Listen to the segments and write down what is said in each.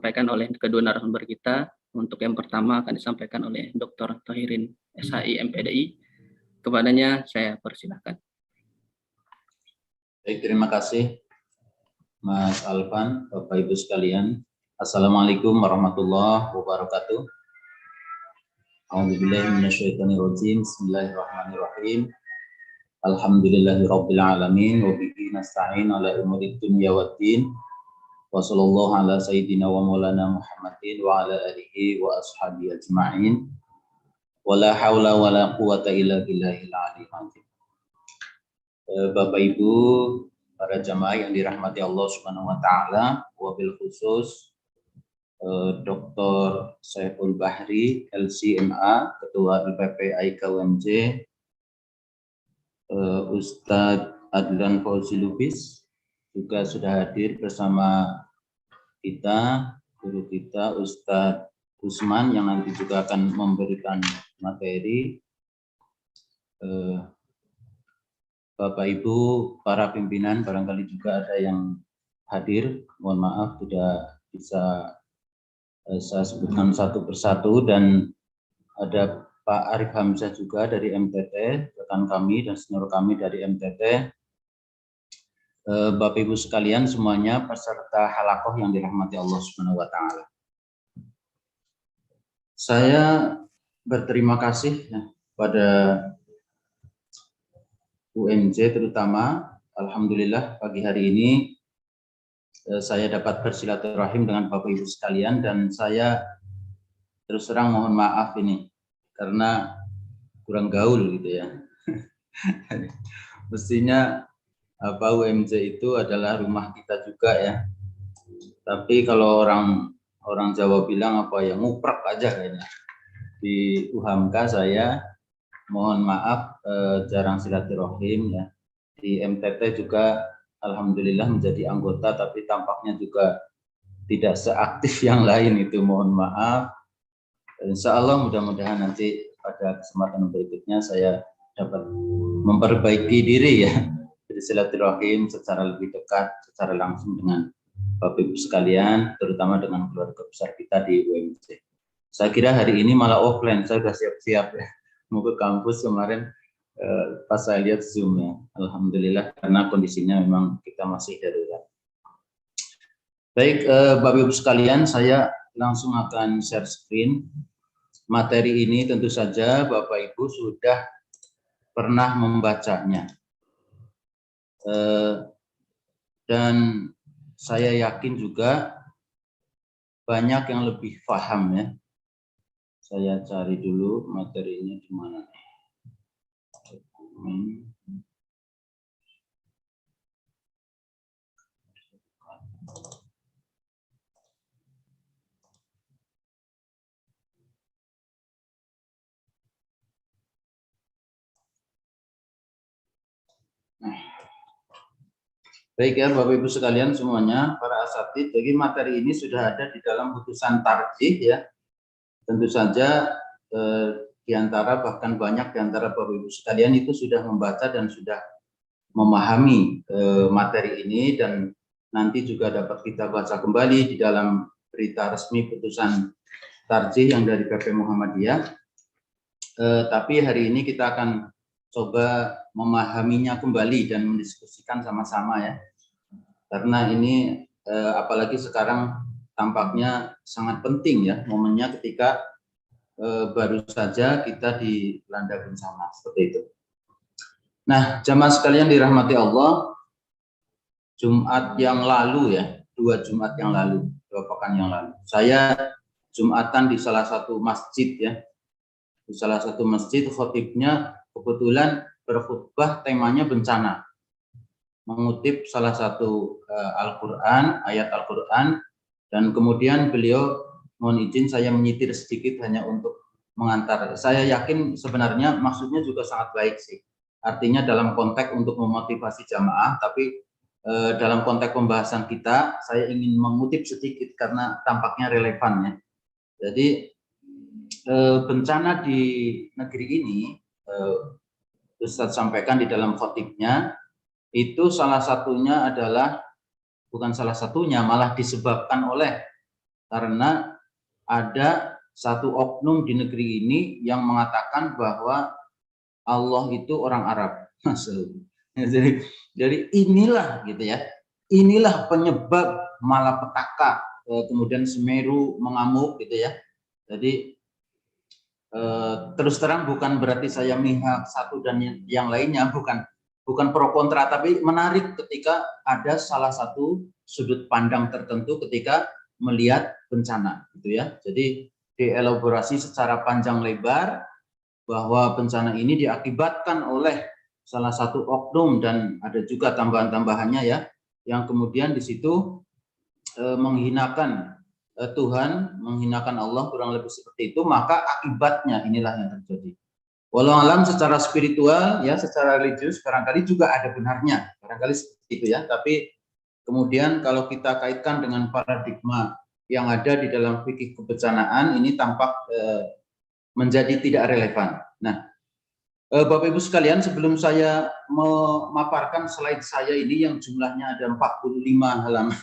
disampaikan oleh kedua narasumber kita. Untuk yang pertama akan disampaikan oleh Dr. Thahirin, SHI MPDI. Kepadanya saya persilahkan. Baik, terima kasih Mas Alvan, Bapak Ibu sekalian. Assalamualaikum warahmatullahi wabarakatuh. A'udzubillahi minasyaitonirrajim. Bismillahirrahmanirrahim. Alhamdulillahirabbil alamin wa bihi nasta'in ala umuri dunya waddin. Wa sallallahu ala sayyidina wa maulana Muhammadin wa ala alihi wa ashabihi ajma'in. Wa la haula wa la quwata illa billahil aliyyil azim. Bapak Ibu, para jamaah yang dirahmati Allah Subhanahu wa taala, wabil khusus Dr. Saiful Bahri, LCMA, Ketua LPP IKUMJ, Ustadz Adlan Fauzi Lubis juga sudah hadir bersama kita, guru kita Ustadz Usman yang nanti juga akan memberikan materi. Bapak Ibu, para pimpinan barangkali juga ada yang hadir, mohon maaf tidak bisa saya sebutkan satu persatu, dan ada Pak Arif Hamzah juga dari MTT, rekan kami dan senior kami dari MTT. Bapak Ibu sekalian semuanya peserta halakoh yang dirahmati Allah Subhanahu wa taala. Saya berterima kasih pada UMJ terutama, alhamdulillah pagi hari ini saya dapat bersilaturahim dengan Bapak Ibu sekalian, dan saya terus terang mohon maaf ini karena kurang gaul gitu ya. Mestinya UMJ itu adalah rumah kita juga ya. Tapi kalau orang Jawa bilang nguprek aja kayaknya. Di UHAMKA saya mohon maaf jarang silaturahim ya. Di MTT juga alhamdulillah menjadi anggota, tapi tampaknya juga tidak seaktif yang lain, itu mohon maaf. Insya Allah mudah-mudahan nanti pada kesempatan berikutnya saya dapat memperbaiki diri ya, bersilaturahim secara lebih dekat, secara langsung dengan Bapak Ibu sekalian, terutama dengan keluarga besar kita di UMJ. Saya kira hari ini malah offline, saya sudah siap-siap ya mau ke kampus kemarin pas saya lihat Zoom ya. Alhamdulillah karena kondisinya memang kita masih darurat. Baik, Bapak Ibu sekalian, saya langsung akan share screen. Materi ini tentu saja Bapak Ibu sudah pernah membacanya. Dan saya yakin juga banyak yang lebih paham ya. Saya cari dulu materinya di mana nih. Baik ya Bapak Ibu sekalian semuanya, para asatidz, jadi materi ini sudah ada di dalam putusan tarjih ya. Tentu saja di antara bahkan banyak di antara Bapak Ibu sekalian itu sudah membaca dan sudah memahami materi ini, dan nanti juga dapat kita baca kembali di dalam berita resmi putusan tarjih yang dari PP Muhammadiyah. Tapi hari ini kita akan coba memahaminya kembali dan mendiskusikan sama-sama ya, karena ini apalagi sekarang tampaknya sangat penting ya momennya ketika baru saja kita dilanda bencana seperti itu. Nah, jamaah sekalian dirahmati Allah, Jumat yang lalu ya, 2 Jumat yang lalu, 2 pekan yang lalu, saya Jumatan di salah satu masjid ya, di salah satu masjid, khotibnya kebetulan berkhutbah temanya bencana, mengutip salah satu Al-Quran, ayat Al-Quran, dan kemudian beliau mohon izin saya menyitir sedikit hanya untuk mengantar. Saya yakin sebenarnya maksudnya juga sangat baik sih, artinya dalam konteks untuk memotivasi jamaah, tapi dalam konteks pembahasan kita saya ingin mengutip sedikit karena tampaknya relevan ya. Jadi bencana di negeri ini Ustadz sampaikan di dalam khotibnya, itu salah satunya adalah, bukan salah satunya, malah disebabkan oleh karena ada satu oknum di negeri ini yang mengatakan bahwa Allah itu orang Arab. Jadi inilah gitu ya, inilah penyebab malapetaka, kemudian Semeru mengamuk gitu ya. Jadi terus terang bukan berarti saya mihak satu dan yang lainnya, bukan pro kontra, tapi menarik ketika ada salah satu sudut pandang tertentu ketika melihat bencana gitu ya. Jadi dielaborasi secara panjang lebar bahwa bencana ini diakibatkan oleh salah satu oknum, dan ada juga tambahan-tambahannya ya, yang kemudian di situ menghinakan Tuhan, menghinakan Allah, kurang lebih seperti itu, maka akibatnya inilah yang terjadi. Walau alam secara spiritual ya, secara religius barangkali juga ada benarnya, barangkali seperti itu ya. Tapi kemudian kalau kita kaitkan dengan paradigma yang ada di dalam fikih kebencanaan, ini tampak menjadi tidak relevan. Nah, Bapak Ibu sekalian, sebelum saya memaparkan slide saya ini yang jumlahnya ada 45 halaman,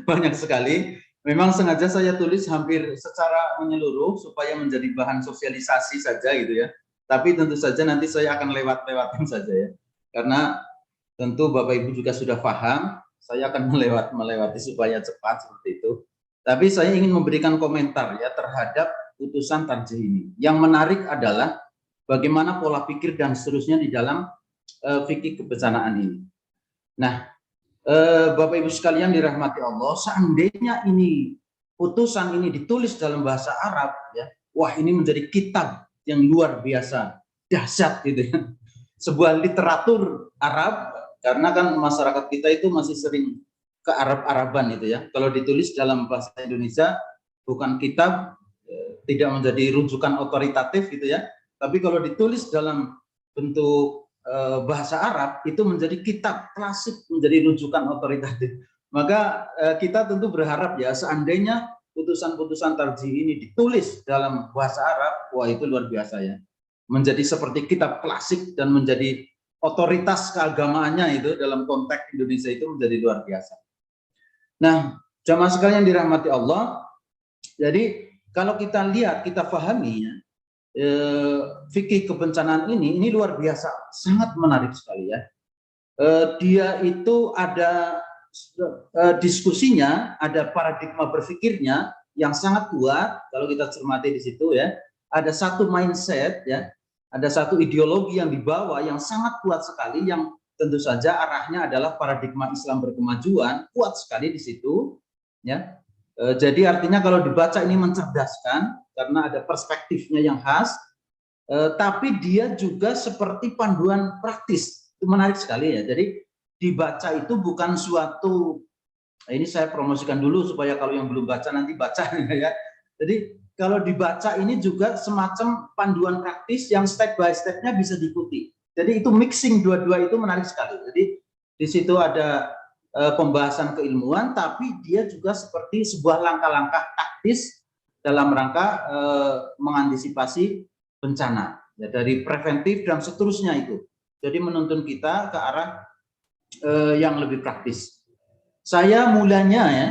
banyak sekali. Memang sengaja saya tulis hampir secara menyeluruh supaya menjadi bahan sosialisasi saja gitu ya. Tapi tentu saja nanti saya akan lewatin saja ya. Karena tentu Bapak Ibu juga sudah paham, saya akan melewati supaya cepat seperti itu. Tapi saya ingin memberikan komentar ya terhadap putusan tarjih ini. Yang menarik adalah bagaimana pola pikir dan seterusnya di dalam fikih kebencanaan ini. Nah, Bapak Ibu sekalian dirahmati Allah, seandainya ini putusan ini ditulis dalam bahasa Arab ya, wah ini menjadi kitab yang luar biasa dahsyat gitu ya. Sebuah literatur Arab, karena kan masyarakat kita itu masih sering ke Arab-Araban itu ya. Kalau ditulis dalam bahasa Indonesia bukan kitab, tidak menjadi rujukan otoritatif gitu ya. Tapi kalau ditulis dalam bentuk bahasa Arab itu menjadi kitab klasik, menjadi rujukan otoritatif. Maka kita tentu berharap ya, seandainya putusan-putusan tarjih ini ditulis dalam bahasa Arab, wah itu luar biasa ya. Menjadi seperti kitab klasik dan menjadi otoritas keagamaannya itu dalam konteks Indonesia itu menjadi luar biasa. Nah, jamaah sekalian dirahmati Allah, jadi kalau kita lihat, kita pahami ya, fikih kebencanaan ini luar biasa, sangat menarik sekali ya. Dia itu ada diskusinya, ada paradigma berpikirnya yang sangat kuat. Kalau kita cermati di situ ya, ada satu mindset ya, ada satu ideologi yang dibawa yang sangat kuat sekali, yang tentu saja arahnya adalah paradigma Islam berkemajuan, kuat sekali di situ ya. Jadi artinya kalau dibaca ini mencerdaskan karena ada perspektifnya yang khas, tapi dia juga seperti panduan praktis. Itu menarik sekali ya. Jadi dibaca itu bukan suatu, ini saya promosikan dulu supaya kalau yang belum baca nanti baca ya. Jadi kalau dibaca ini juga semacam panduan praktis yang step by step-nya bisa diikuti. Jadi itu mixing dua-dua itu menarik sekali. Jadi di situ ada pembahasan keilmuan, tapi dia juga seperti sebuah langkah-langkah taktis dalam rangka mengantisipasi bencana, ya, dari preventif dan seterusnya itu. Jadi menuntun kita ke arah yang lebih praktis. Saya mulanya ya,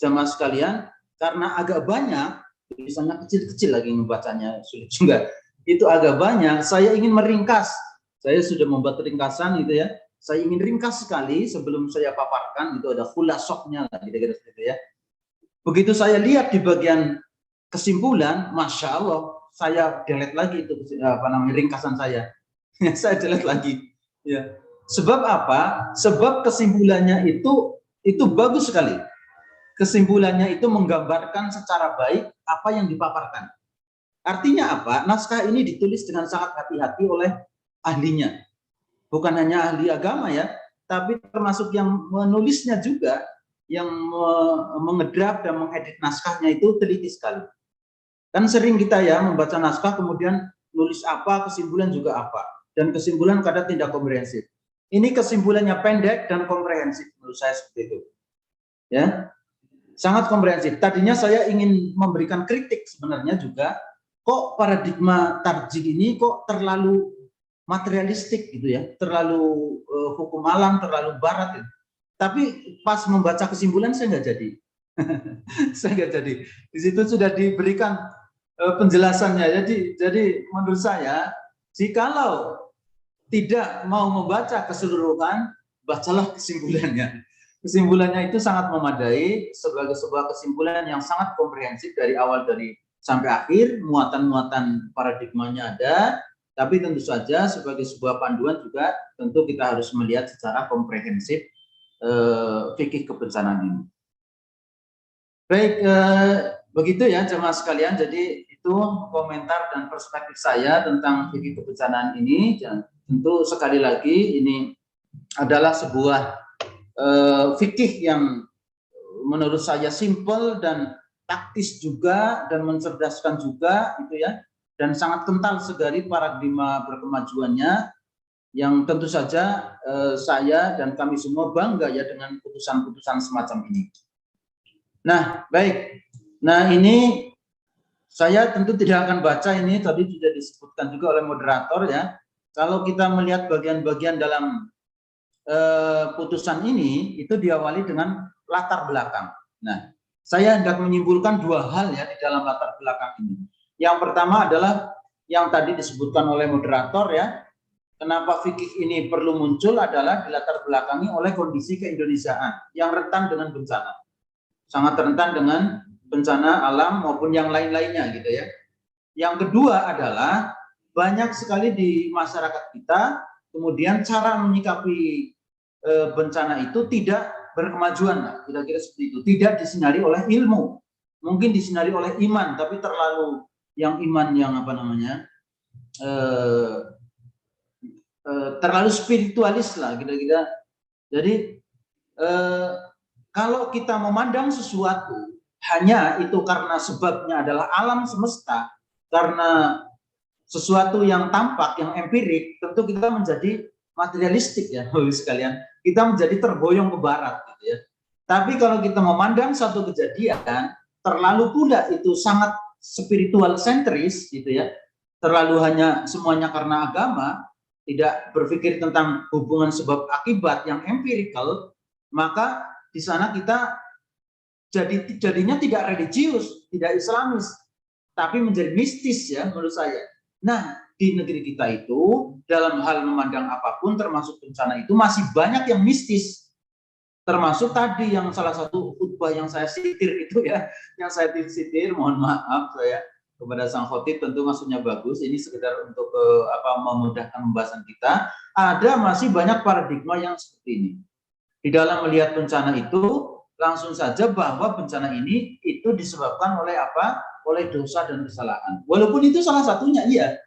jamaah sekalian, karena agak banyak, tulisannya kecil-kecil lagi membacanya sulit juga. Itu agak banyak, saya ingin meringkas. Saya sudah membuat ringkasan gitu ya. Saya ingin ringkas sekali sebelum saya paparkan, itu ada khulasoknya lah, kira-kira seperti itu ya. Begitu saya lihat di bagian kesimpulan, Masya Allah, saya delete lagi itu ringkasan saya. Saya delete lagi. Ya. Sebab apa? Sebab kesimpulannya itu bagus sekali. Kesimpulannya itu menggambarkan secara baik apa yang dipaparkan. Artinya apa? Naskah ini ditulis dengan sangat hati-hati oleh ahlinya. Bukan hanya ahli agama ya, tapi termasuk yang menulisnya juga, yang mengedrap dan mengedit naskahnya itu teliti sekali. Kan sering kita ya membaca naskah kemudian nulis apa, kesimpulan juga apa, dan kesimpulan kadang tidak komprehensif. Ini kesimpulannya pendek dan komprehensif menurut saya seperti itu. Ya. Sangat komprehensif. Tadinya saya ingin memberikan kritik sebenarnya juga, kok paradigma tarjih ini kok terlalu materialistik gitu ya, terlalu hukum alam, terlalu barat gitu. Tapi pas membaca kesimpulan saya nggak jadi. Saya nggak jadi. Di situ sudah diberikan penjelasannya. Jadi menurut saya, jikalau tidak mau membaca keseluruhan, bacalah kesimpulannya. Kesimpulannya itu sangat memadai sebagai sebuah kesimpulan yang sangat komprehensif dari awal sampai akhir, muatan-muatan paradigmanya ada, tapi tentu saja sebagai sebuah panduan juga tentu kita harus melihat secara komprehensif fikih kebencanaan ini. Baik, begitu ya jemaah sekalian. Jadi itu komentar dan perspektif saya tentang fikih kebencanaan ini. Dan tentu sekali lagi ini adalah sebuah fikih yang menurut saya simpel dan taktis juga dan mencerdaskan juga gitu ya, dan sangat kental sekali paradigma berkemajuannya yang tentu saja saya dan kami semua bangga ya dengan putusan-putusan semacam ini. Nah, baik. Nah, ini saya tentu tidak akan baca ini, tadi sudah disebutkan juga oleh moderator ya. Kalau kita melihat bagian-bagian dalam putusan ini, itu diawali dengan latar belakang. Nah, saya hendak menyimpulkan dua hal ya di dalam latar belakang ini. Yang pertama adalah yang tadi disebutkan oleh moderator ya, kenapa fikih ini perlu muncul adalah dilatar belakangi oleh kondisi keindonesiaan yang rentan dengan bencana. Sangat rentan dengan bencana alam maupun yang lain-lainnya gitu ya. Yang kedua adalah banyak sekali di masyarakat kita kemudian cara menyikapi bencana itu tidak berkemajuan, kira-kira seperti itu. Tidak disinari oleh ilmu, mungkin disinari oleh iman, tapi terlalu yang iman yang apa namanya terlalu spiritualis lah, kira-kira. Jadi kalau kita memandang sesuatu hanya itu karena sebabnya adalah alam semesta, karena sesuatu yang tampak, yang empirik, tentu kita menjadi materialistik ya, Bapak sekalian. Kita menjadi terboyong ke barat gitu ya. Tapi kalau kita memandang satu kejadian, terlalu pula itu sangat spiritual sentris gitu ya. Terlalu hanya semuanya karena agama, tidak berpikir tentang hubungan sebab akibat yang empirikal, maka di sana kita jadinya tidak religius, tidak islamis, tapi menjadi mistis ya menurut saya. Nah, di negeri kita itu dalam hal memandang apapun termasuk bencana itu masih banyak yang mistis. Termasuk tadi yang salah satu khutbah yang saya sitir itu ya, yang saya sitir, mohon maaf saya kepada sang khotib, tentu maksudnya bagus, ini sekedar untuk memudahkan pembahasan kita. Ada masih banyak paradigma yang seperti ini. Di dalam melihat bencana itu langsung saja bahwa bencana ini itu disebabkan oleh apa? Oleh dosa dan kesalahan. Walaupun itu salah satunya, iya.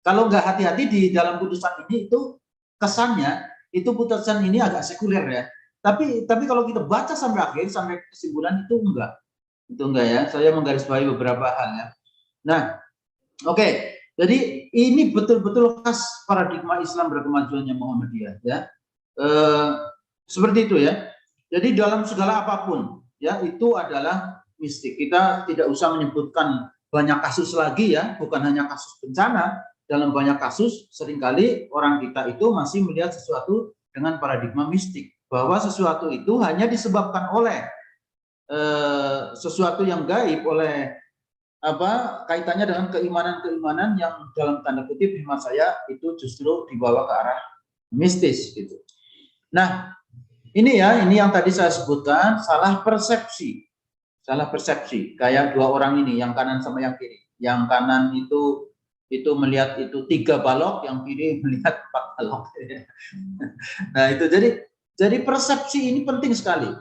Kalau nggak hati-hati di dalam putusan ini itu kesannya itu putusan ini agak sekuler ya. Tapi kalau kita baca sampai akhir, sampai kesimpulan itu enggak ya. Saya menggarisbawahi beberapa hal ya. Nah, oke. Jadi ini betul-betul khas paradigma Islam berkemajuannya Muhammadiyah ya. Seperti itu ya. Jadi dalam segala apapun ya itu adalah mistik. Kita tidak usah menyebutkan banyak kasus lagi ya, bukan hanya kasus bencana. Dalam banyak kasus seringkali orang kita itu masih melihat sesuatu dengan paradigma mistik, bahwa sesuatu itu hanya disebabkan oleh sesuatu yang gaib, oleh kaitannya dengan keimanan-keimanan yang dalam tanda kutip hemat saya itu justru dibawa ke arah mistis gitu. Nah, ini yang tadi saya sebutkan, salah persepsi, kayak dua orang ini, yang kanan sama yang kiri. Yang kanan itu melihat itu 3 balok, yang kiri melihat 4 balok. Nah itu jadi persepsi ini penting sekali.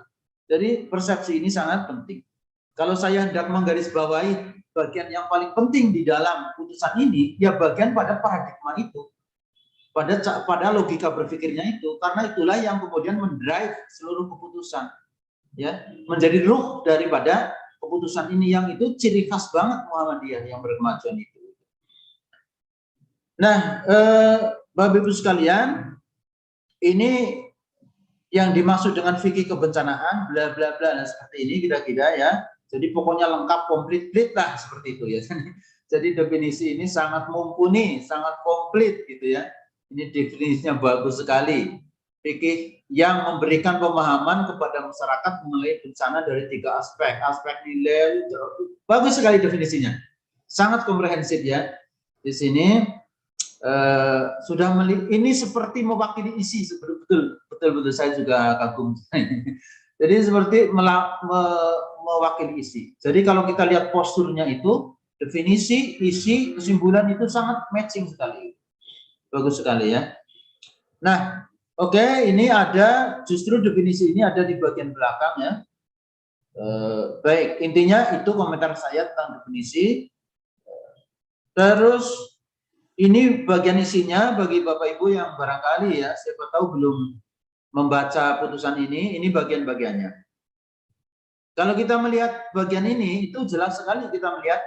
Jadi persepsi ini sangat penting. Kalau saya hendak menggarisbawahi bagian yang paling penting di dalam putusan ini, ya bagian pada paradigma itu, pada logika berpikirnya itu, karena itulah yang kemudian mendrive seluruh keputusan, ya, menjadi ruh daripada keputusan ini, yang itu ciri khas banget Muhammadiyah yang berkemajuan itu. Nah, Bapak Ibu sekalian, ini yang dimaksud dengan fikih kebencanaan, bla bla bla, seperti ini kira-kira ya. Jadi pokoknya lengkap, komplit lah seperti itu ya. Jadi definisi ini sangat mumpuni, sangat komplit gitu ya. Ini definisinya bagus sekali. fikih yang memberikan pemahaman kepada masyarakat mengenai bencana dari 3 aspek. Aspek nilai, bagus sekali definisinya. Sangat komprehensif ya. Di sini sudah ini seperti mewakili isi, betul saya juga kagum. Jadi seperti mewakili isi. Jadi kalau kita lihat posturnya itu, definisi, isi, kesimpulan itu sangat matching sekali. Bagus sekali ya. Nah, oke, ini ada justru definisi ini ada di bagian belakang ya. Baik, intinya itu komentar saya tentang definisi. Terus ini bagian isinya bagi Bapak Ibu yang barangkali ya, siapa tahu belum membaca putusan ini bagian-bagiannya. Kalau kita melihat bagian ini, itu jelas sekali kita melihat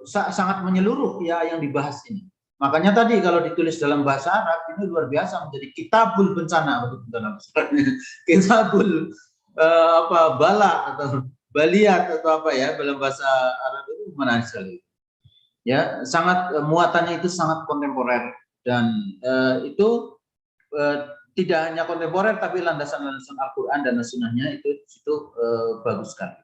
sangat menyeluruh ya yang dibahas ini. Makanya tadi kalau ditulis dalam bahasa Arab ini luar biasa, menjadi kitabul bencana, kitabul bala atau baliat atau apa ya dalam bahasa Arab itu menarik sekali. Ya, sangat muatannya itu sangat kontemporer dan itu tidak hanya kontemporer tapi landasan-landasan Al-Qur'an dan Sunnahnya itu bagus sekali.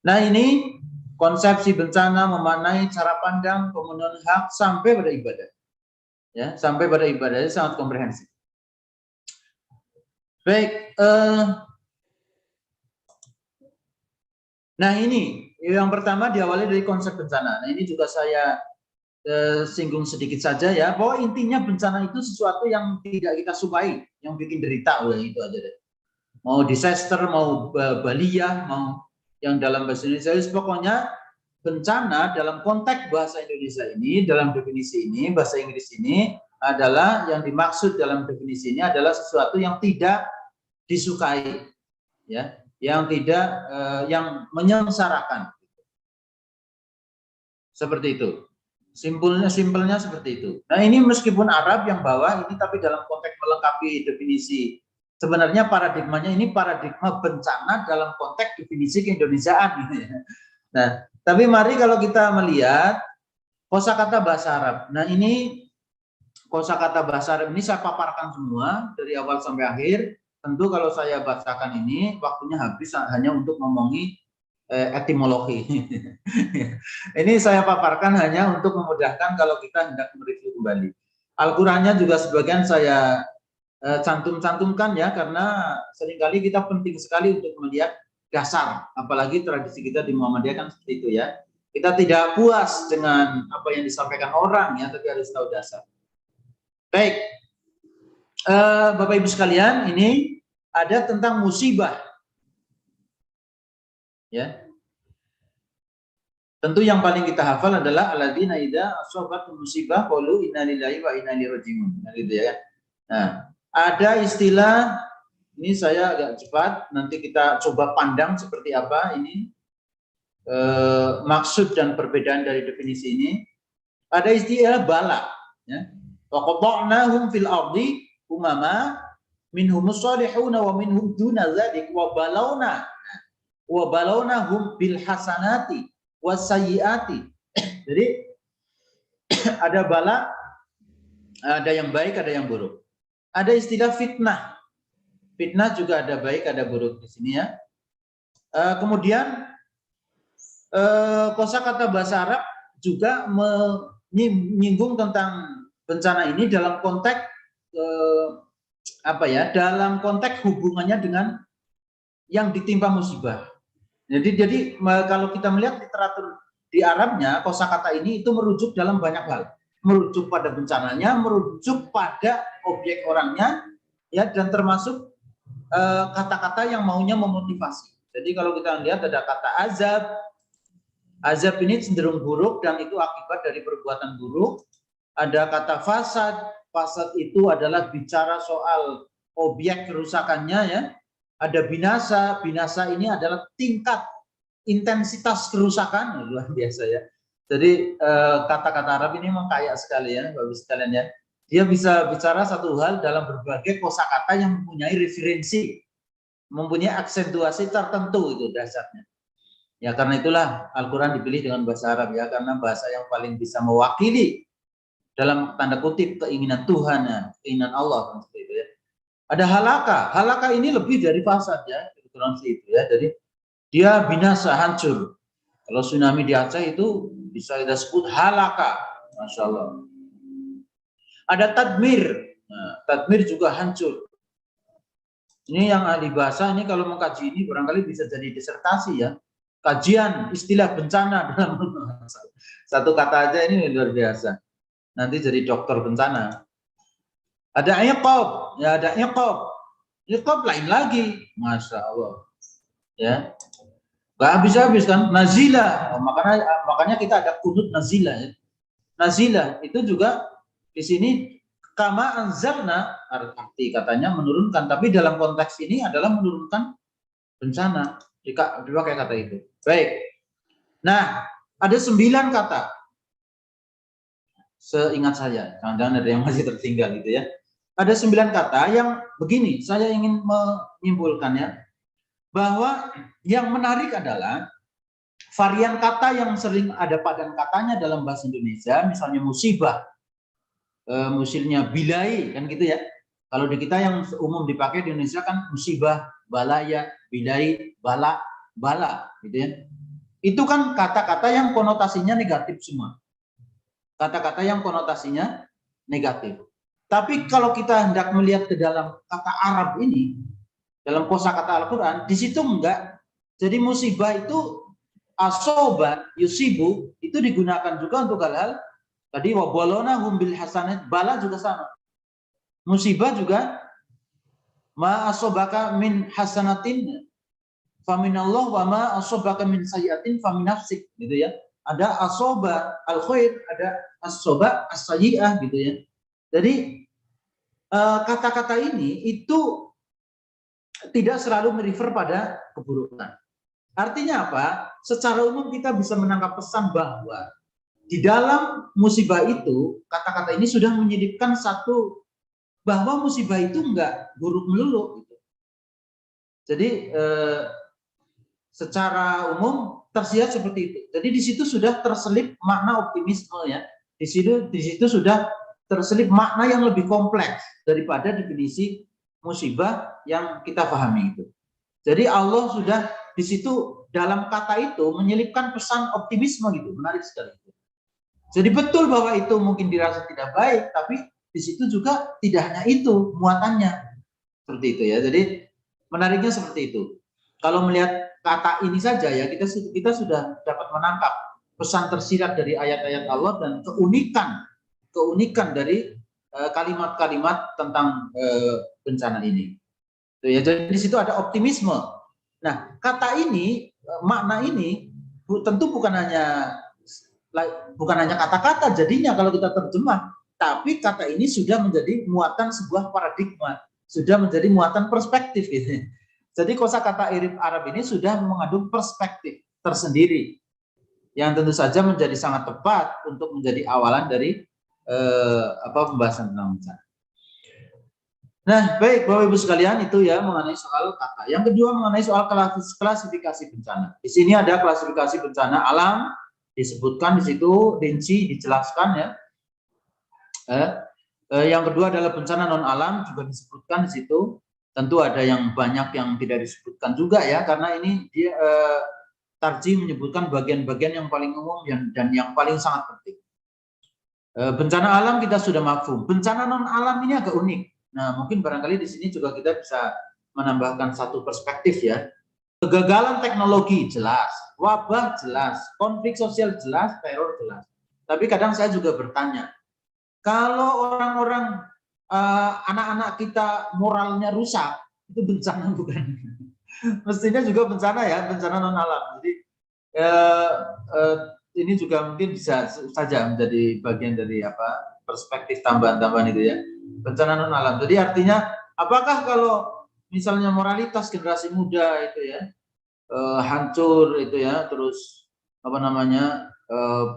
Nah, ini konsepsi bencana memaknai cara pandang pemenuhan hak sampai pada ibadah. Ya, sampai pada ibadah itu sangat komprehensif. Baik, nah ini yang pertama diawali dari konsep bencana. Nah, ini juga saya singgung sedikit saja ya, bahwa intinya bencana itu sesuatu yang tidak kita sukai, yang bikin derita, itu aja deh. Mau disaster, mau baliyah, mau yang dalam bahasa Indonesia, pokoknya bencana dalam konteks bahasa Indonesia ini, dalam definisi ini, bahasa Inggris ini adalah yang dimaksud dalam definisi ini adalah sesuatu yang tidak disukai, ya, yang tidak, yang menyengsarakan, seperti itu. Simpelnya seperti itu. Nah, ini meskipun Arab yang bawa ini, tapi dalam konteks melengkapi definisi. Sebenarnya paradigmanya ini paradigma bencana dalam konteks definisi keindonesiaan. Nah, tapi mari kalau kita melihat kosakata bahasa Arab. Nah, ini kosakata bahasa Arab ini saya paparkan semua dari awal sampai akhir. Tentu kalau saya bacakan ini waktunya habis hanya untuk ngomongi etimologi. Ini saya paparkan hanya untuk memudahkan kalau kita hendak mereview kembali. Al-Qur'annya juga sebagian saya cantum-cantumkan ya, karena seringkali kita penting sekali untuk melihat dasar, apalagi tradisi kita di Muhammadiyah kan seperti itu ya. Kita tidak puas dengan apa yang disampaikan orang ya, tapi harus tahu dasar. Baik, Bapak Ibu sekalian, ini ada tentang musibah. Ya. Tentu yang paling kita hafal adalah alladzina idza asabatum musibah qalu inna lillahi wa inna ilaihi raji'un. Nah, gitu ya. Nah, ada istilah ini saya agak cepat, nanti kita coba pandang seperti apa ini maksud dan perbedaan dari definisi ini. Ada istilah bala, ya. Wa qata'nahum fil ardi umama minhumus salihuna wa minhum duna dzalik wa balawnahum bil hasanati wasayyiati. Jadi ada bala, ada yang baik, ada yang buruk. Ada istilah fitnah. Fitnah juga ada baik, ada buruk di sini ya. Kemudian kosakata bahasa Arab juga menyinggung tentang bencana ini dalam konteks dalam konteks hubungannya dengan yang ditimpa musibah. Jadi kalau kita melihat literatur di Arabnya, kosakata ini itu merujuk dalam banyak hal, merujuk pada bencananya, merujuk pada objek orangnya, ya, dan termasuk kata-kata yang maunya memotivasi. Jadi kalau kita lihat ada kata azab, azab ini cenderung buruk dan itu akibat dari perbuatan buruk. Ada kata fasad, fasad itu adalah bicara soal objek kerusakannya ya. Ada binasa, binasa ini adalah tingkat intensitas kerusakan, luar biasa ya. Jadi kata-kata Arab ini memang kaya sekali ya, Bapak sekalian ya. Dia bisa bicara satu hal dalam berbagai kosakata yang mempunyai referensi, mempunyai aksentuasi tertentu, itu dasarnya. Ya karena itulah Al-Quran dipilih dengan bahasa Arab ya, karena bahasa yang paling bisa mewakili dalam tanda kutip keinginan Tuhan, ya, keinginan Allah kan seperti itu ya. Ada halaka. Halaka ini lebih dari fasad ya, kebetulan itu ya. Jadi dia binasa, hancur. Kalau tsunami di Aceh itu bisa kita sebut halaka, masya Allah. Ada tadmir. Nah, tadmir juga hancur. Ini yang ahli bahasa ini kalau mengkaji ini barangkali bisa jadi disertasi ya. Kajian istilah bencana dalam satu kata aja ini luar biasa. Nanti jadi dokter bencana. Ada iqab, ya ada iqab. Iqab lain lagi, masya Allah. Ya, nggak habis-habis kan. Nazilah, makanya kita ada kunut nazilah. Ya. Nazilah itu juga di sini kama anzalna, arti katanya menurunkan, tapi dalam konteks ini adalah menurunkan bencana. Dipakai kata itu. Baik. Nah, ada 9 kata. Seingat saya, jangan-jangan ada yang masih tertinggal gitu ya. Ada 9 kata yang begini, saya ingin menyimpulkannya bahwa yang menarik adalah varian kata yang sering ada padan katanya dalam bahasa Indonesia, misalnya musibah, musilnya bilai kan gitu ya. Kalau di kita yang umum dipakai di Indonesia kan musibah, balaya, bilai, bala, bala gitu ya. Itu kan kata-kata yang konotasinya negatif semua. Kata-kata yang konotasinya negatif. Tapi kalau kita hendak melihat ke dalam kata Arab ini, dalam kosakata Al-Quran, di situ enggak. Jadi musibah itu asoba, yusibu, itu digunakan juga untuk hal-hal tadi wabolona humbil hasanat, bala juga sama. Musibah juga ma asobaka min hasanatin faminallah wa ma asobaka min sayyatin faminafsik gitu ya. Ada asoba al-khair, ada asoba as-sayyi'ah gitu ya. Jadi kata-kata ini itu tidak selalu merefer pada keburukan. Artinya apa? Secara umum kita bisa menangkap pesan bahwa di dalam musibah itu kata-kata ini sudah menyelipkan satu bahwa musibah itu enggak buruk melulu. Gitu. Jadi secara umum tersirat seperti itu. Jadi di situ sudah terselip makna optimisme ya. Di situ sudah terselip makna yang lebih kompleks daripada definisi musibah yang kita pahami itu. Jadi Allah sudah di situ dalam kata itu menyelipkan pesan optimisme gitu, menarik sekali. Jadi betul bahwa itu mungkin dirasa tidak baik, tapi di situ juga tidak hanya itu muatannya seperti itu ya. Jadi menariknya seperti itu. Kalau melihat kata ini saja ya kita sudah dapat menangkap pesan tersirat dari ayat-ayat Allah dan keunikan dari kalimat-kalimat tentang bencana ini. Ya, jadi di situ ada optimisme. Nah, kata ini, makna ini tentu bukan hanya kata-kata jadinya kalau kita terjemah, tapi kata ini sudah menjadi muatan sebuah paradigma, sudah menjadi muatan perspektif gitu. Jadi kosakata Arab ini sudah mengandung perspektif tersendiri yang tentu saja menjadi sangat tepat untuk menjadi awalan dari pembahasan tentang bencana. Nah, baik Bapak Ibu sekalian, itu ya mengenai soal kata. Yang kedua mengenai soal klasifikasi bencana. Di sini ada klasifikasi bencana alam, disebutkan di situ, rinci, dijelaskan ya. Yang kedua adalah bencana non alam, juga disebutkan di situ. Tentu ada yang banyak yang tidak disebutkan juga ya, karena ini dia Tarji menyebutkan bagian-bagian yang paling umum dan yang paling sangat penting. Bencana alam kita sudah mafhum. Bencana non alam ini agak unik. Nah, mungkin barangkali di sini juga kita bisa menambahkan satu perspektif ya. Kegagalan teknologi jelas, wabah jelas, konflik sosial jelas, teror jelas. Tapi kadang saya juga bertanya, kalau orang-orang anak-anak kita moralnya rusak, itu bencana bukan? Mestinya juga bencana ya, bencana non alam. Jadi ini juga mungkin bisa saja menjadi bagian dari perspektif tambahan-tambahan itu ya. Bencana non alam. Jadi artinya apakah kalau misalnya moralitas generasi muda itu ya hancur itu ya, terus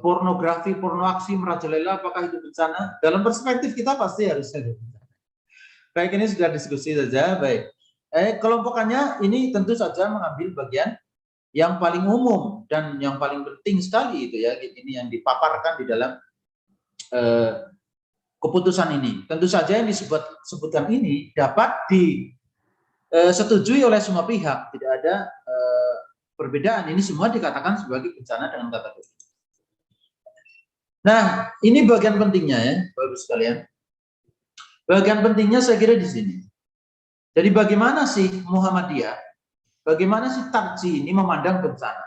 pornografi, pornoaksi merajalela, apakah itu bencana? Dalam perspektif kita pasti harus ada bencana. Baik, ini sudah diskusi saja. Baik, kelompokannya ini tentu saja mengambil bagian yang paling umum dan yang paling penting sekali itu ya. Ini yang dipaparkan di dalam keputusan ini. Tentu saja yang disebutkan ini dapat disetujui oleh semua pihak, tidak ada perbedaan. Ini semua dikatakan sebagai bencana dengan kategori. Nah, ini bagian pentingnya ya, Bapak-Ibu sekalian. Bagian pentingnya saya kira di sini. Jadi bagaimana sih Muhammadiyah, bagaimana sih Tarji ini memandang bencana?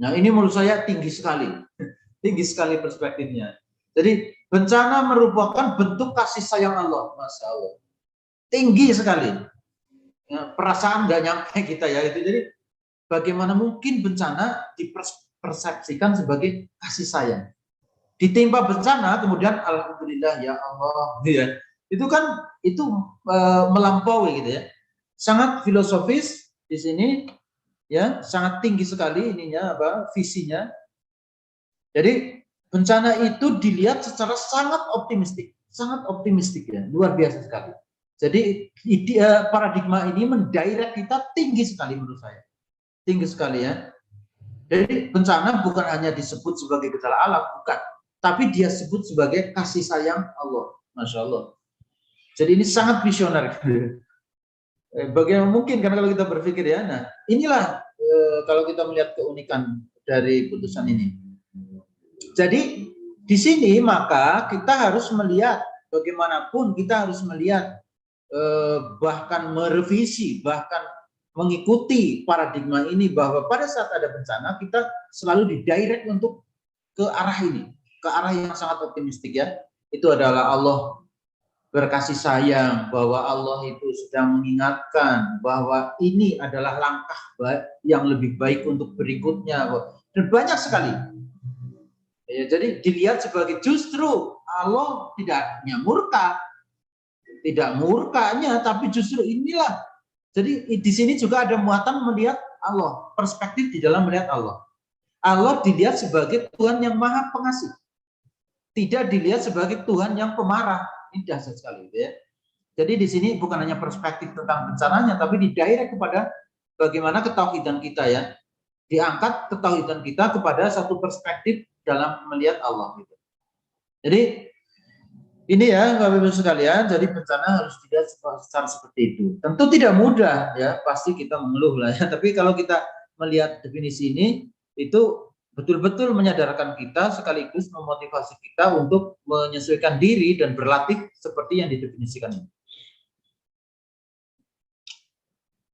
Nah, ini menurut saya tinggi sekali. Tinggi sekali perspektifnya. Jadi bencana merupakan bentuk kasih sayang Allah, Masya Allah. Tinggi sekali. Ya, perasaan nggak nyampe kita ya itu. Jadi bagaimana mungkin bencana dipersepsikan sebagai kasih sayang? Ditimpa bencana, kemudian alhamdulillah ya Allah, ya. Itu kan melampaui gitu ya. Sangat filosofis di sini ya, sangat tinggi sekali ininya visinya. Jadi bencana itu dilihat secara sangat optimistik ya, luar biasa sekali. Jadi paradigma ini mendirect kita tinggi sekali menurut saya. Tinggi sekali ya. Jadi bencana bukan hanya disebut sebagai gejala alam, bukan. Tapi dia sebut sebagai kasih sayang Allah. Masya Allah. Jadi ini sangat visioner. Bagaimana mungkin, karena kalau kita berpikir ya, nah inilah kalau kita melihat keunikan dari putusan ini. Jadi di sini maka kita harus melihat, bagaimanapun kita harus melihat, bahkan merevisi, bahkan mengikuti paradigma ini, bahwa pada saat ada bencana kita selalu didirect untuk ke arah ini, ke arah yang sangat optimistik ya. Itu adalah Allah berkasih sayang, bahwa Allah itu sedang mengingatkan bahwa ini adalah langkah yang lebih baik untuk berikutnya, dan banyak sekali ya. Jadi dilihat sebagai justru Allah tidak murka, tidak murkanya, tapi justru inilah. Jadi di sini juga ada muatan melihat Allah, perspektif di dalam melihat Allah. Allah dilihat sebagai Tuhan yang maha pengasih, tidak dilihat sebagai Tuhan yang pemarah. Ini dahsyat sekali ya. Jadi di sini bukan hanya perspektif tentang bencananya, tapi didirect kepada bagaimana ketauhidan kita ya, diangkat ketauhidan kita kepada satu perspektif dalam melihat Allah gitu. Jadi ini ya Bapak-Ibu sekalian, jadi bencana harus dilihat secara seperti itu. Tentu tidak mudah ya, pasti kita mengeluh lah ya. Tapi kalau kita melihat definisi ini, itu betul-betul menyadarkan kita, sekaligus memotivasi kita untuk menyesuaikan diri dan berlatih seperti yang didefinisikan ini.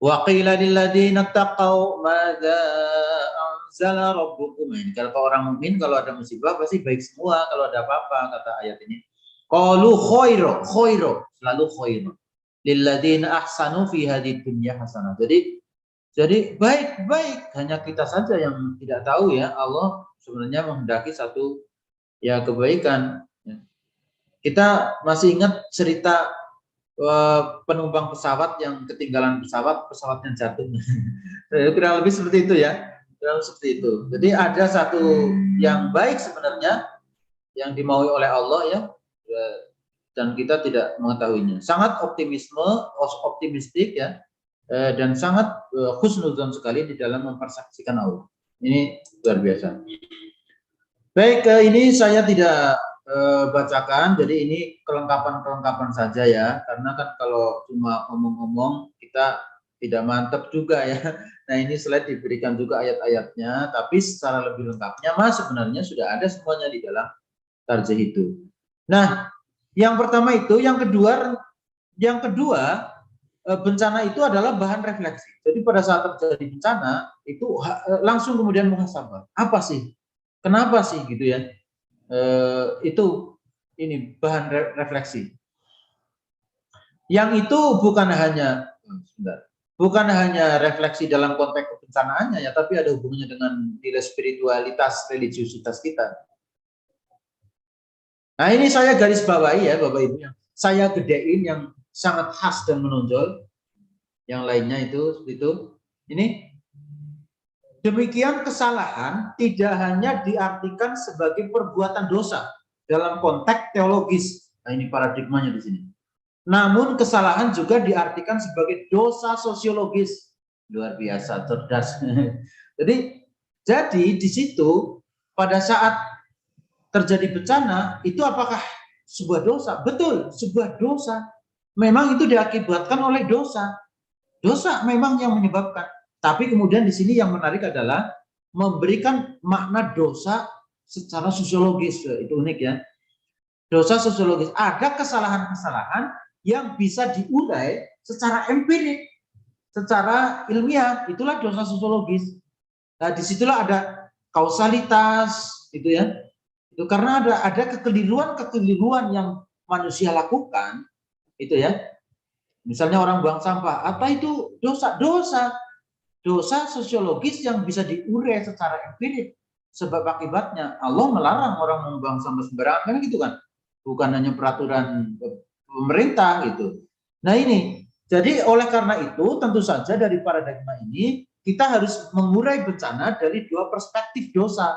Wa qila lil ladzina taqaw madza anzala rabbukum. Kalau orang mukmin kalau ada musibah pasti baik semua, kalau ada apa-apa, kata ayat ini. Qalu khairu, selalu khairu. Lil ladzina ahsanu fi hadhihi dunya hasanah. Jadi baik-baik, hanya kita saja yang tidak tahu ya, Allah sebenarnya menghendaki satu ya kebaikan. Kita masih ingat cerita penumpang pesawat yang ketinggalan pesawatnya jatuh. Kurang lebih seperti itu ya, kurang seperti itu. Jadi ada satu yang baik sebenarnya yang dimaui oleh Allah ya, dan kita tidak mengetahuinya. Sangat optimistik ya. Dan sangat husnudzon sekali di dalam mempersaksikan Allah. Ini luar biasa. Baik, ini saya tidak bacakan, jadi ini kelengkapan saja ya, karena kan kalau cuma ngomong-ngomong kita tidak mantap juga ya. Nah ini slide diberikan juga ayat-ayatnya, tapi secara lebih lengkapnya Mas sebenarnya sudah ada semuanya di dalam tarjih itu. Nah yang pertama itu, yang kedua bencana itu adalah bahan refleksi. Jadi pada saat terjadi bencana itu langsung kemudian muhasabah. Apa sih? Kenapa sih gitu ya? Itu ini bahan refleksi. Yang itu bukan hanya refleksi dalam konteks kebencanaannya ya, tapi ada hubungannya dengan nilai spiritualitas, religiusitas kita. Nah ini saya garis bawahi ya Bapak Ibu, yang saya gedein yang sangat khas dan menonjol. Yang lainnya itu ini demikian kesalahan tidak hanya diartikan sebagai perbuatan dosa dalam konteks teologis. Nah ini paradigmanya di sini. Namun kesalahan juga diartikan sebagai dosa sosiologis. Luar biasa cerdas. Jadi di situ pada saat terjadi bencana itu apakah sebuah dosa. Betul, sebuah dosa. Memang itu diakibatkan oleh dosa. Dosa memang yang menyebabkan. Tapi kemudian di sini yang menarik adalah memberikan makna dosa secara sosiologis. Itu unik ya. Dosa sosiologis. Ada kesalahan-kesalahan yang bisa diurai secara empirik, secara ilmiah. Itulah dosa sosiologis. Nah, disitulah ada kausalitas, gitu ya. Itu karena ada kekeliruan yang manusia lakukan, itu ya. Misalnya orang buang sampah, apa itu dosa? Dosa sosiologis yang bisa diurai secara empirik. Sebab akibatnya Allah melarang orang membuang sampah sembarangan, kan gitu kan? Bukan hanya peraturan pemerintah gitu. Nah ini, jadi oleh karena itu tentu saja dari paradigma ini kita harus mengurai bencana dari dua perspektif dosa.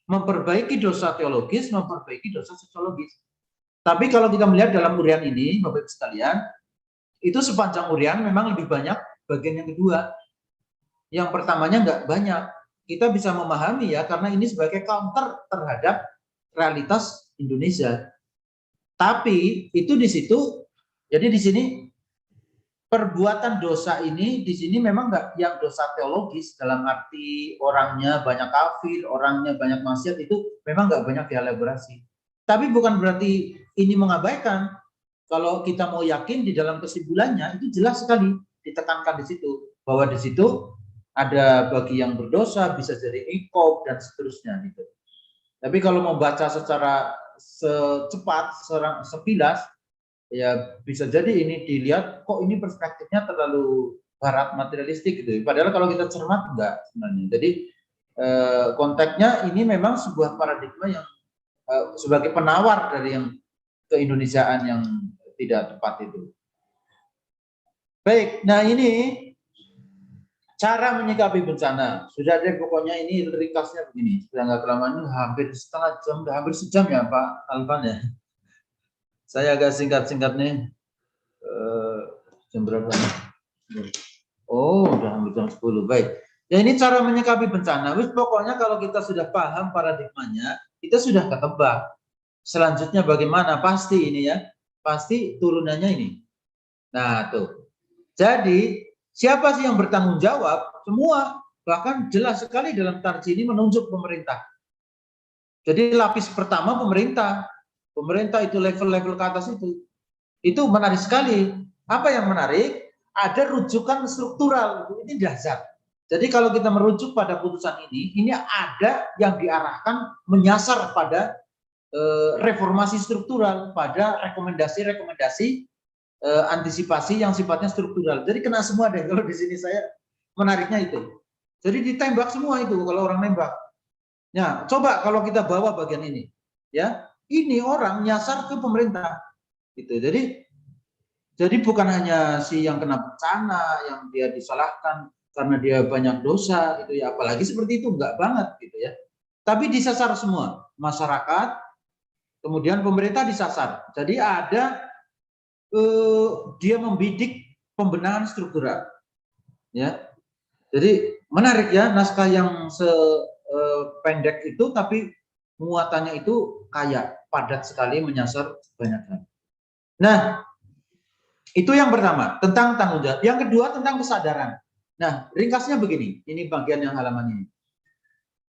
Memperbaiki dosa teologis, memperbaiki dosa sosiologis. Tapi kalau kita melihat dalam urian ini, Bapak Ibu sekalian, itu sepanjang urian memang lebih banyak bagian yang kedua. Yang pertamanya nggak banyak. Kita bisa memahami ya, karena ini sebagai counter terhadap realitas Indonesia. Tapi itu di situ, jadi di sini perbuatan dosa ini di sini memang nggak yang dosa teologis dalam arti orangnya banyak kafir, orangnya banyak maksiat, itu memang nggak banyak dielaborasi. Tapi bukan berarti ini mengabaikan. Kalau kita mau yakin di dalam kesimpulannya itu jelas sekali ditekankan di situ bahwa di situ ada bagi yang berdosa bisa jadi iqab dan seterusnya gitu. Tapi kalau mau baca secara secepat, sekilas, ya bisa jadi ini dilihat kok ini perspektifnya terlalu barat materialistik gitu. Padahal kalau kita cermat enggak sebenarnya. Jadi konteksnya ini memang sebuah paradigma yang sebagai penawar dari yang keindonesiaan yang tidak tepat itu. Baik, nah ini cara menyikapi bencana. Sudah ada pokoknya ini ringkasnya begini. Sudah nggak kelamaan, hampir setengah jam, hampir sejam ya Pak Alvan ya. Saya agak singkat-singkat nih. Jam berapa nih? Oh, udah hampir jam 10. Baik. Ya ini cara menyikapi bencana. Wis pokoknya kalau kita sudah paham paradigmanya, kita sudah ketebak. Selanjutnya bagaimana? Pasti ini ya. Pasti turunannya ini. Nah, tuh. Jadi, siapa sih yang bertanggung jawab? Semua. Bahkan jelas sekali dalam tarji ini menunjuk pemerintah. Jadi lapis pertama pemerintah. Pemerintah itu level-level ke atas itu. Itu menarik sekali. Apa yang menarik? Ada rujukan struktural. Ini dasar. Jadi kalau kita merujuk pada putusan ini ada yang diarahkan menyasar pada reformasi struktural, pada rekomendasi-rekomendasi antisipasi yang sifatnya struktural. Jadi kena semua deh kalau di sini saya menariknya itu. Jadi ditembak semua itu kalau orang nembak. Nah, coba kalau kita bawa bagian ini, ya, ini orang nyasar ke pemerintah, gitu. Jadi bukan hanya si yang kena bencana yang dia disalahkan karena dia banyak dosa, itu ya, apalagi seperti itu enggak banget, gitu ya. Tapi disasar semua, masyarakat, kemudian pemerintah disasar. Jadi ada dia membidik pembenahan struktural, ya. Jadi menarik ya naskah yang sependek itu, tapi muatannya itu kaya, padat sekali, menyasar banyak hal. Nah, itu yang pertama tentang tanggung jawab. Yang kedua tentang kesadaran. Nah, ringkasnya begini, ini bagian yang halaman ini.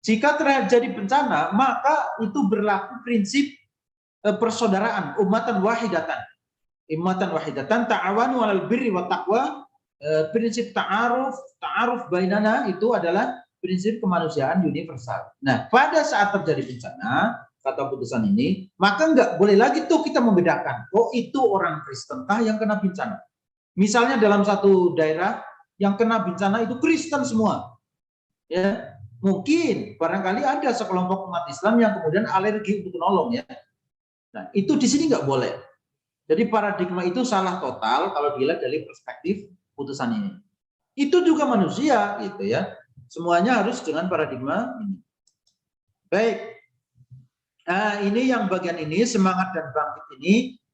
Jika terjadi bencana, maka itu berlaku prinsip persaudaraan, ummatan wahidatan. Ummatan wahidatan ta'awanu 'alal birri wat taqwa. Prinsip ta'aruf bainana itu adalah prinsip kemanusiaan universal. Nah, pada saat terjadi bencana, kata putusan ini, maka nggak boleh lagi tuh kita membedakan, oh itu orang Kristen kah yang kena bencana. Misalnya dalam satu daerah yang kena bencana itu Kristen semua, ya mungkin barangkali ada sekelompok umat Islam yang kemudian alergi untuk menolong ya. Nah itu di sini nggak boleh. Jadi paradigma itu salah total kalau dilihat dari perspektif putusan ini. Itu juga manusia gitu ya. Semuanya harus dengan paradigma ini. Baik. Nah, ini yang bagian ini semangat dan bangkit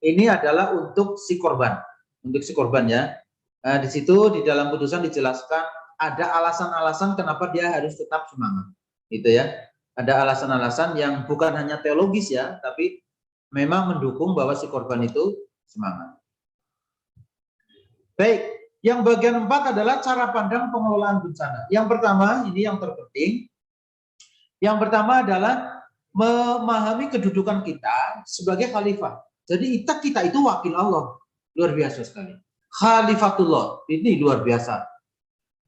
ini adalah untuk si korban. Untuk si korban ya. Nah, di situ di dalam putusan dijelaskan ada alasan-alasan kenapa dia harus tetap semangat. Gitu ya. Ada alasan-alasan yang bukan hanya teologis ya, tapi memang mendukung bahwa si korban itu semangat. Baik, yang bagian 4 adalah cara pandang pengelolaan bencana. Yang pertama, ini yang terpenting. Yang pertama adalah memahami kedudukan kita sebagai khalifah. Jadi kita itu wakil Allah. Luar biasa sekali. Khalifatullah, ini luar biasa.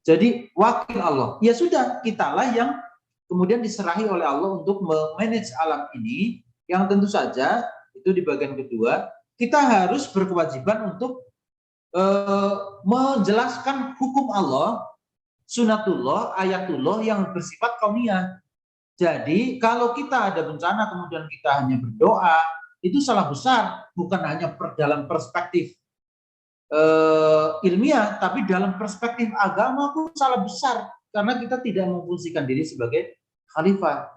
Jadi wakil Allah. Ya sudah, kitalah yang kemudian diserahi oleh Allah untuk memanage alam ini, yang tentu saja itu di bagian kedua, kita harus berkewajiban untuk menjelaskan hukum Allah, sunatullah, ayatullah yang bersifat kauniyah. Jadi kalau kita ada bencana kemudian kita hanya berdoa, itu salah besar, bukan hanya dalam perspektif ilmiah, tapi dalam perspektif agama pun salah besar, karena kita tidak memfungsikan diri sebagai khalifah.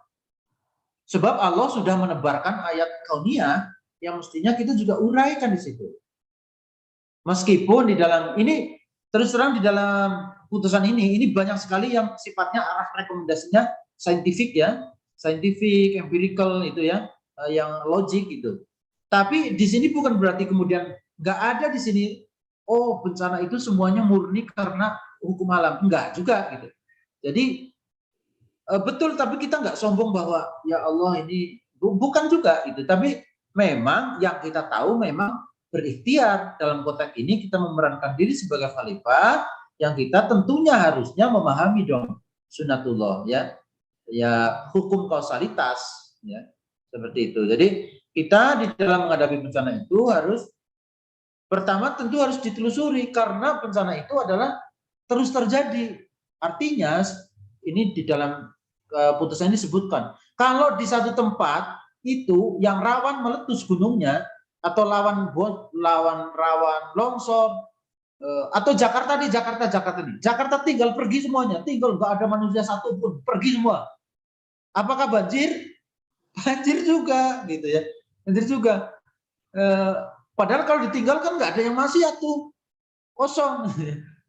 Sebab Allah sudah menebarkan ayat kauniyah yang mestinya kita juga uraikan di situ. Meskipun di dalam ini, terus terang di dalam putusan ini banyak sekali yang sifatnya arah rekomendasinya saintifik ya, saintifik, empirical itu ya, yang logik itu. Tapi di sini bukan berarti kemudian nggak ada di sini, oh bencana itu semuanya murni karena hukum alam, enggak juga gitu. Jadi betul, tapi kita nggak sombong bahwa ya Allah ini bukan juga itu. Tapi memang yang kita tahu memang berikhtiar dalam konteks ini kita memerankan diri sebagai khalifah, yang kita tentunya harusnya memahami dong sunatullah ya, hukum kausalitas ya, seperti itu. Jadi kita di dalam menghadapi bencana itu harus pertama tentu harus ditelusuri, karena bencana itu adalah terus terjadi. Artinya ini di dalam putusan ini disebutkan, kalau di satu tempat itu yang rawan meletus gunungnya, atau rawan longsor, atau Jakarta nih, Jakarta tinggal pergi semuanya, tinggal nggak ada manusia satupun, pergi semua. Apakah banjir? Banjir juga, gitu ya. Banjir juga. Padahal kalau ditinggalkan nggak ada yang masih atuh, kosong.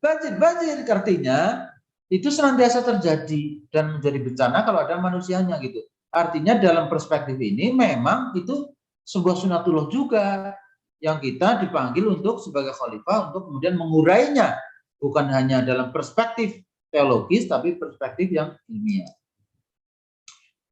Banjir. Artinya itu senantiasa terjadi dan menjadi bencana kalau ada manusianya gitu. Artinya dalam perspektif ini memang itu sebuah sunatullah juga yang kita dipanggil untuk sebagai khalifah untuk kemudian mengurainya, bukan hanya dalam perspektif teologis tapi perspektif yang ilmiah.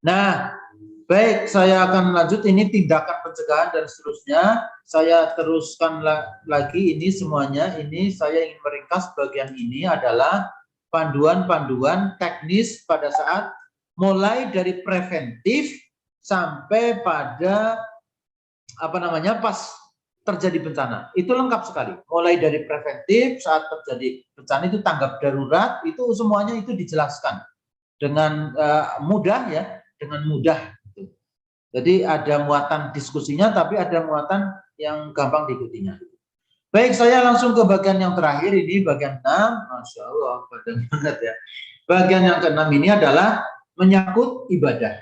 Nah, baik, saya akan lanjut ini tindakan pencegahan dan seterusnya. Saya teruskan lagi ini semuanya. Ini saya ingin meringkas bagian ini adalah panduan-panduan teknis pada saat mulai dari preventif sampai pada pas terjadi bencana. Itu lengkap sekali. Mulai dari preventif saat terjadi bencana itu tanggap darurat, itu semuanya itu dijelaskan dengan mudah ya, dengan mudah. Jadi ada muatan diskusinya, tapi ada muatan yang gampang diikutinya. Baik, saya langsung ke bagian yang terakhir ini, bagian 6. Masya Allah, bagian banget ya. Bagian yang ke-6 ini adalah menyangkut ibadah.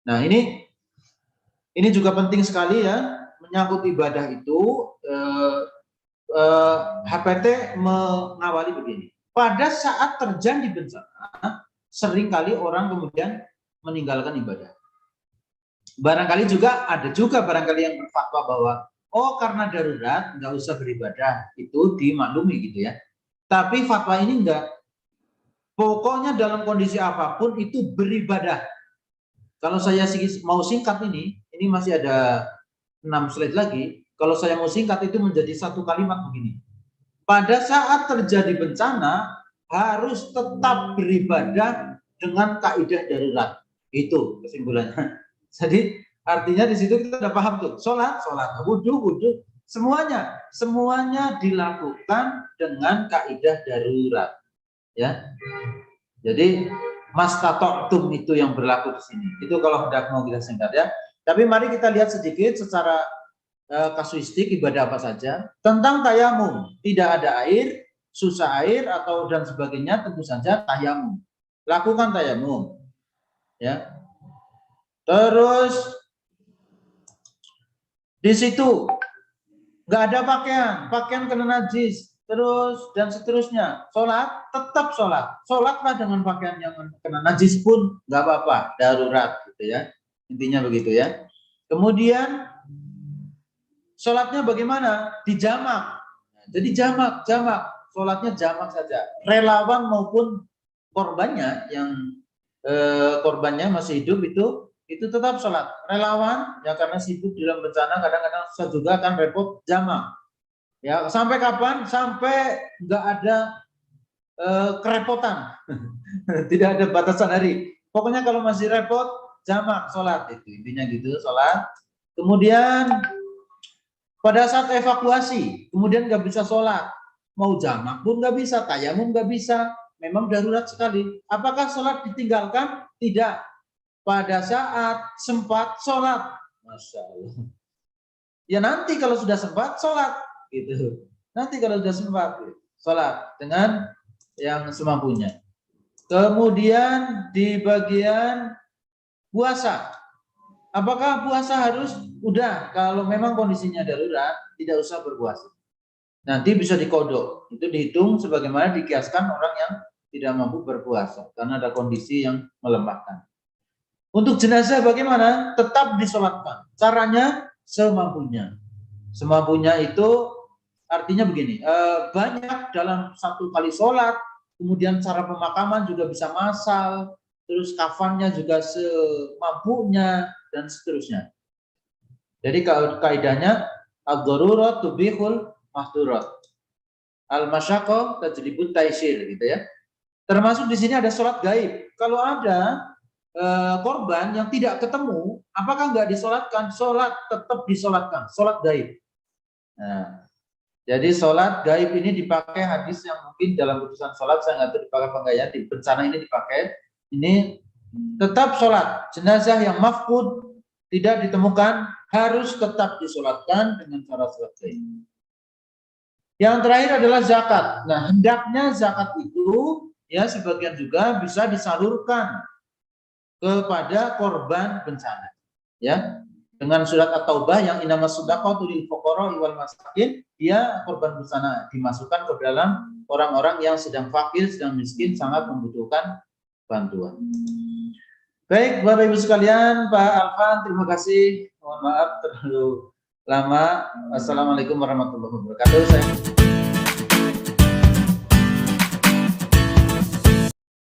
Nah, ini juga penting sekali ya, menyangkut ibadah itu. HPT mengawali begini. Pada saat terjadi bencana, seringkali orang kemudian meninggalkan ibadah. Barangkali juga ada barangkali yang berfatwa bahwa oh karena darurat nggak usah beribadah, itu dimaklumi gitu ya. Tapi fatwa ini enggak. Pokoknya dalam kondisi apapun itu beribadah. Kalau saya mau singkat ini masih ada 6 slide lagi. Kalau saya mau singkat itu menjadi satu kalimat begini. Pada saat terjadi bencana harus tetap beribadah dengan kaidah darurat. Itu kesimpulannya. Jadi artinya di situ kita sudah paham tuh. Sholat, wudhu, semuanya dilakukan dengan kaidah darurat. Ya. Jadi mastata'tum itu yang berlaku di sini. Itu kalau hendak mau kita singkat ya. Tapi mari kita lihat sedikit secara kasuistik ibadah apa saja. Tentang tayamum, tidak ada air, susah air atau dan sebagainya, tentu saja tayamum. Lakukan tayamum. Ya. Terus di situ nggak ada pakaian kena najis, terus dan seterusnya. Sholat, tetap sholatlah dengan pakaian yang kena najis pun nggak apa-apa, darurat gitu ya. Intinya begitu ya. Kemudian sholatnya bagaimana? Dijamak. Jadi jamak, sholatnya jamak saja. Relawan maupun korbannya yang korbannya masih hidup itu tetap sholat. Relawan ya karena sibuk dalam bencana kadang-kadang susah juga akan repot jamak. Ya sampai kapan? Sampai nggak ada kerepotan. Tidak ada batasan hari. Pokoknya kalau masih repot jamak sholat itu intinya gitu sholat. Kemudian pada saat evakuasi kemudian nggak bisa sholat, mau jamak pun nggak bisa, tayamum nggak bisa, memang darurat sekali. Apakah sholat ditinggalkan? Tidak. Pada saat sempat sholat, masya Allah. Ya nanti kalau sudah sempat sholat, gitu. Nanti kalau sudah sempat sholat dengan yang semampunya. Kemudian di bagian puasa, apakah puasa harus? Udah, kalau memang kondisinya darurat, tidak usah berpuasa. Nanti bisa dikodok, itu dihitung sebagaimana dikiaskan orang yang tidak mampu berpuasa, karena ada kondisi yang melemahkan. Untuk jenazah bagaimana? Tetap disolatkan. Caranya semampunya. Semampunya itu artinya begini, banyak dalam satu kali sholat, kemudian cara pemakaman juga bisa massal, terus kafannya juga semampunya, dan seterusnya. Jadi kaidahnya ad-darurat tubihul mahdurat. Al-masyaqqah tajlibut taisir gitu ya. Termasuk di sini ada sholat gaib. Kalau ada korban yang tidak ketemu, apakah nggak disolatkan? Sholat tetap disolatkan, sholat gaib. Nah, jadi sholat gaib ini dipakai hadis yang mungkin dalam putusan sholat, saya nggak tahu dipakai apa enggak ya, di bencana ini dipakai. Ini tetap sholat, jenazah yang mafqud tidak ditemukan harus tetap disolatkan dengan cara sholat gaib. Yang terakhir adalah zakat. Nah, hendaknya zakat itu ya sebagian juga bisa disalurkan kepada korban bencana, ya dengan surat At-Taubah yang inamas shadaqatu lil fuqara wal masakin, dia korban bencana dimasukkan ke dalam orang-orang yang sedang fakir, sedang miskin, sangat membutuhkan bantuan. Baik, Bapak Ibu sekalian, Pak Alfan, terima kasih. Mohon maaf terlalu lama. Assalamualaikum warahmatullahi wabarakatuh.